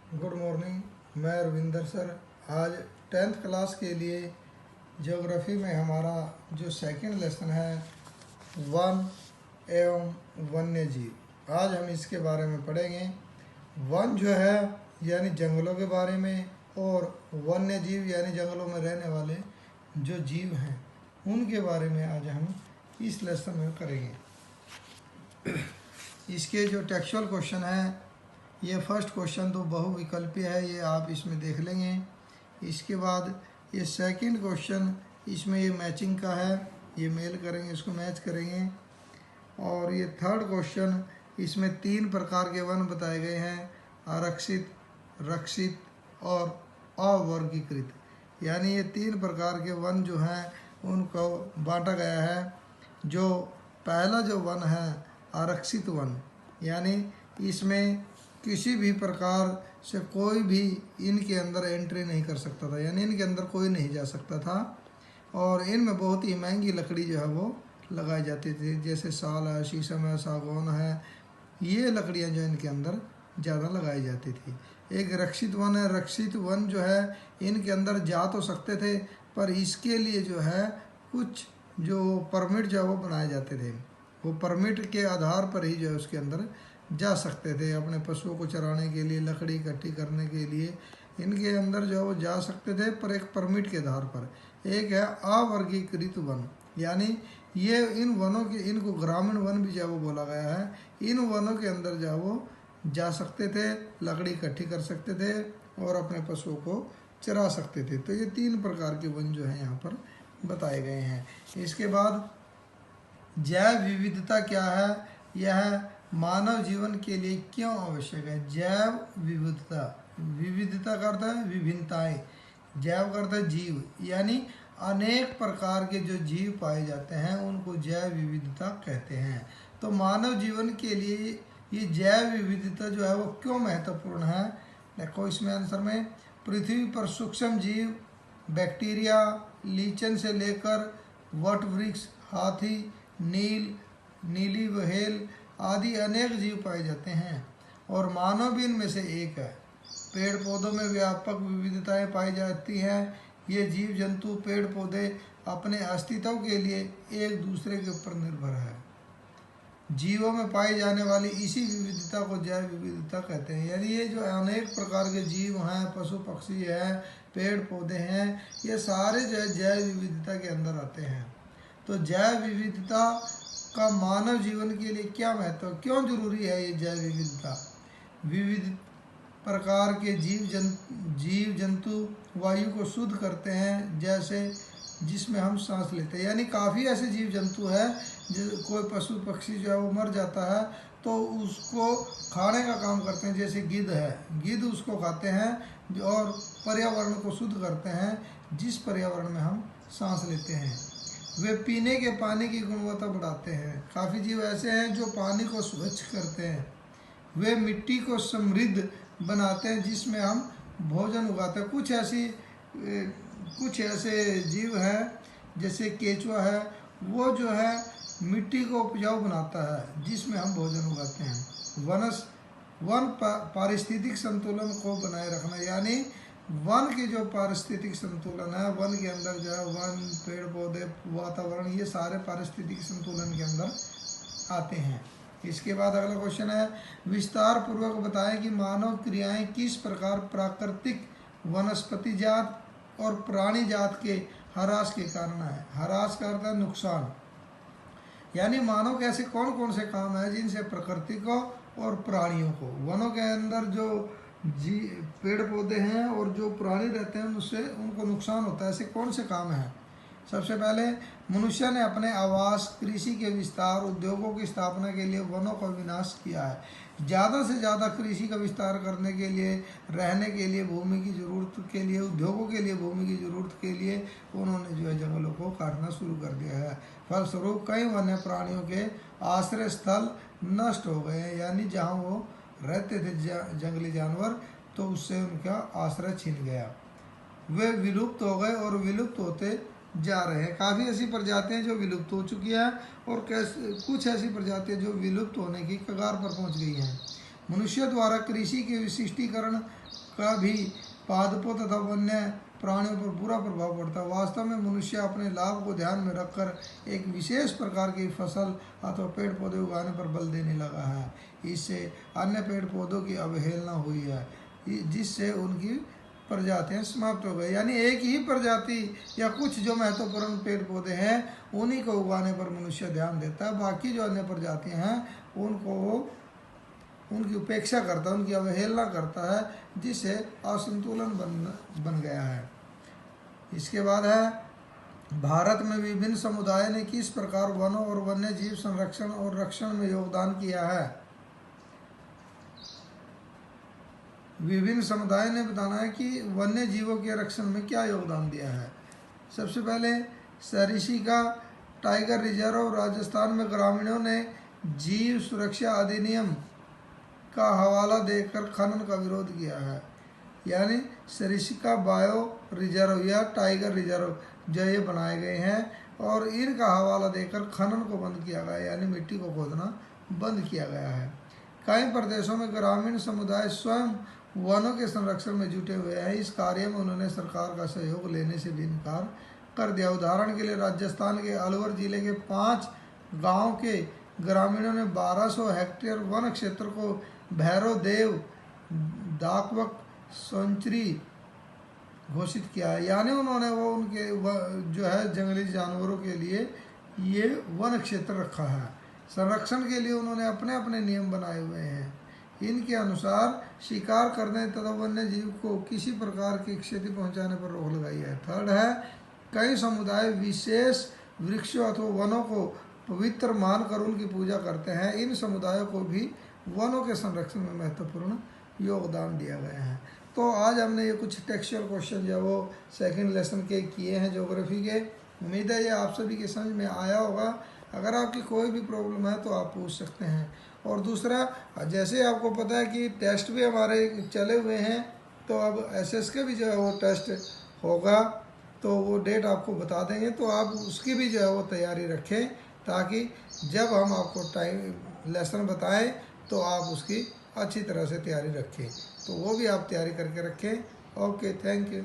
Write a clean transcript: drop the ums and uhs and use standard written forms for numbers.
Good morning. मैं Ravinder sir. आज 10th class के लिए ज्योग्राफी में हमारा जो सेकंड लेसन है वन एवं वन्य जीव, आज हम इसके बारे में पढ़ेंगे। वन जो है यानी जंगलों के बारे में, और वन्य जीव यानी जंगलों में रहने वाले जो जीव हैं उनके बारे में आज हम इस लेसन में करेंगे। इसके जो टेक्सचुअल क्वेश्चन है, ये फर्स्ट क्वेश्चन तो बहुविकल्पीय है, ये आप इसमें देख लेंगे। इसके बाद ये सेकंड क्वेश्चन, इसमें ये मैचिंग का है, ये मेल करेंगे, इसको मैच करेंगे। और ये थर्ड क्वेश्चन, इसमें 3 प्रकार के वन बताए गए हैं, आरक्षित, रक्षित और अवर्गीकृत। यानी ये 3 प्रकार के वन जो हैं उनको बांटा गया है। जो पहला जो वन है आरक्षित वन, यानी इसमें किसी भी प्रकार से कोई भी इनके अंदर एंट्री नहीं कर सकता था, यानी इनके अंदर कोई नहीं जा सकता था। और इनमें बहुत ही महंगी लकड़ी जो है वो लगाई जाती थी, जैसे साल है, शीशम है, सागौन है, ये लकड़ियाँ जो इनके अंदर ज़्यादा लगाई जाती थी। एक रक्षित वन है। रक्षित वन जो है इनके अंदर जा तो सकते थे, पर इसके लिए जो है कुछ जो परमिट जो है वो बनाए जाते थे। वो परमिट के आधार पर ही जो है उसके अंदर जा सकते थे, अपने पशुओं को चराने के लिए, लकड़ी इकट्ठी करने के लिए इनके अंदर जो है वो जा सकते थे, पर एक परमिट के आधार पर। एक है अवर्गीकृत वन, यानी ये इन वनों के, इनको ग्रामीण वन भी जो है वो बोला गया है। इन वनों के अंदर जो है वो जा सकते थे, लकड़ी इकट्ठी कर सकते थे और अपने पशुओं को चरा सकते थे। तो ये 3 प्रकार के वन जो है यहाँ पर बताए गए हैं। इसके बाद जैव विविधता क्या है, यह मानव जीवन के लिए क्यों आवश्यक है। जैव विविधता, विविधता का अर्थ है विभिन्नताएं, जैव का अर्थ है जीव, यानी अनेक प्रकार के जो जीव पाए जाते हैं उनको जैव विविधता कहते हैं। तो मानव जीवन के लिए ये जैव विविधता जो है वो क्यों महत्वपूर्ण है, देखो इसमें आंसर में, पृथ्वी पर सूक्ष्म जीव, बैक्टीरिया, लीचन से लेकर वट वृक्ष, हाथी, नीली व्हेल आदि अनेक जीव पाए जाते हैं, और मानव भी इनमें से एक है। पेड़ पौधों में व्यापक विविधताएं पाई जाती हैं। ये जीव जंतु, पेड़ पौधे अपने अस्तित्व के लिए एक दूसरे के ऊपर निर्भर है। जीवों में पाई जाने वाली इसी विविधता को जैव विविधता कहते हैं। यानी ये जो अनेक प्रकार के जीव हैं, पशु पक्षी हैं, पेड़ पौधे हैं, ये सारे जो है जैव विविधता के अंदर आते हैं। तो जैव विविधता का मानव जीवन के लिए क्या महत्व, क्यों जरूरी है ये जैव विविधता। विविध प्रकार के जीव जंतु वायु को शुद्ध करते हैं, जैसे जिसमें हम सांस लेते हैं। यानी काफ़ी ऐसे जीव जंतु हैं, कोई पशु पक्षी जो है वो मर जाता है तो उसको खाने का काम करते हैं, जैसे गिद्ध है, गिद्ध उसको खाते हैं और पर्यावरण को शुद्ध करते हैं, जिस पर्यावरण में हम सांस लेते हैं। वे पीने के पानी की गुणवत्ता बढ़ाते हैं। काफ़ी जीव ऐसे हैं जो पानी को स्वच्छ करते हैं। वे मिट्टी को समृद्ध बनाते हैं, जिसमें हम भोजन उगाते हैं। कुछ ऐसे जीव हैं, जैसे केंचुआ है, वो जो है मिट्टी को उपजाऊ बनाता है, जिसमें हम भोजन उगाते हैं। वन पारिस्थितिक संतुलन को बनाए रखना, यानी वन की जो पारिस्थितिक संतुलन है, वन के अंदर जो है वन, पेड़ पौधे, वातावरण, ये सारे पारिस्थितिक संतुलन के अंदर आते हैं। इसके बाद अगला क्वेश्चन है, विस्तार पूर्वक बताएं कि मानव क्रियाएं किस प्रकार प्राकृतिक वनस्पति जात और प्राणी जात के ह्रास के कारण है। ह्रास का अर्थ है नुकसान, यानी मानव के ऐसे कौन कौन से काम है जिनसे प्रकृति को और प्राणियों को, वनों के अंदर जो पेड़ पौधे हैं और जो प्राणी रहते हैं उससे उनको नुकसान होता है। ऐसे कौन से काम हैं। सबसे पहले, मनुष्य ने अपने आवास, कृषि के विस्तार, उद्योगों की स्थापना के लिए वनों का विनाश किया है। ज़्यादा से ज़्यादा कृषि का विस्तार करने के लिए, रहने के लिए भूमि की ज़रूरत के लिए, उद्योगों के लिए भूमि की ज़रूरत के लिए उन्होंने जो है जंगलों को काटना शुरू कर दिया है। फलस्वरूप कई वन्य प्राणियों के आश्रय स्थल नष्ट हो गए हैं, यानी जहाँ वो रहते थे जंगली जानवर, तो उससे उनका आश्रय छिन गया। वे विलुप्त हो गए और विलुप्त होते जा रहे हैं। काफ़ी ऐसी प्रजातियां जो विलुप्त हो चुकी हैं और कुछ ऐसी प्रजातियां जो विलुप्त होने की कगार पर पहुंच गई हैं। मनुष्य द्वारा कृषि के विशिष्टीकरण का भी पादपों तथा वन्य प्राणियों पर बुरा प्रभाव पड़ता है। वास्तव में मनुष्य अपने लाभ को ध्यान में रखकर एक विशेष प्रकार की फसल अथवा पेड़ पौधे उगाने पर बल देने लगा है। इससे अन्य पेड़ पौधों की अवहेलना हुई है, जिससे उनकी प्रजातियां समाप्त हो गई। यानी एक ही प्रजाति या कुछ जो महत्वपूर्ण पेड़ पौधे हैं उन्हीं को उगाने पर मनुष्य ध्यान देता है, बाकी जो अन्य प्रजातियां हैं उनकी उपेक्षा करता है, उनकी अवहेलना करता है, जिससे असंतुलन बन गया है। इसके बाद है भारत में विभिन्न समुदायों ने किस प्रकार वनों और वन्य जीव संरक्षण और रक्षण में योगदान किया है। विभिन्न समुदायों ने बताना है कि वन्य जीवों के रक्षण में क्या योगदान दिया है। सबसे पहले सरिस्का टाइगर रिजर्व राजस्थान में ग्रामीणों ने जीव सुरक्षा अधिनियम का हवाला देकर खनन का विरोध किया है। यानी सरिस्का बायो रिजर्व या टाइगर रिजर्व जो ये बनाए गए हैं और इनका हवाला देकर खनन को बंद किया गया, यानी मिट्टी को खोदना बंद किया गया है। कई प्रदेशों में ग्रामीण समुदाय स्वयं वनों के संरक्षण में जुटे हुए हैं। इस कार्य में उन्होंने सरकार का सहयोग लेने से भी इनकार कर दिया। उदाहरण के लिए राजस्थान के अलवर जिले के 5 गांव के ग्रामीणों ने 1200 हेक्टेयर वन क्षेत्र को भैरव देव डाकवक सेंचुरी घोषित किया है। यानी उन्होंने उनके जो है जंगली जानवरों के लिए ये वन क्षेत्र रखा है। संरक्षण के लिए उन्होंने अपने अपने नियम बनाए हुए हैं। इनके अनुसार शिकार करने तथा वन्य जीव को किसी प्रकार की क्षति पहुंचाने पर रोक लगाई है। थर्ड है कई समुदाय विशेष वृक्षों अथवा वनों को पवित्र मानकर उनकी पूजा करते हैं। इन समुदायों को भी वनों के संरक्षण में महत्वपूर्ण योगदान दिया गया है। तो आज हमने ये कुछ टेक्सचुअल क्वेश्चन जो वो सेकंड लेसन के किए हैं ज्योग्राफी के। उम्मीद है ये आप सभी के समझ में आया होगा। अगर आपकी कोई भी प्रॉब्लम है तो आप पूछ सकते हैं। और दूसरा, जैसे आपको पता है कि टेस्ट भी हमारे चले हुए हैं, तो अब एसएस के भी जो है वो टेस्ट होगा, तो वो डेट आपको बता देंगे, तो आप उसकी भी जो है वो तैयारी रखें, ताकि जब हम आपको टाइम लेसन बताएं तो आप उसकी अच्छी तरह से तैयारी रखें। तो वो भी आप तैयारी करके रखें। Okay, thank you.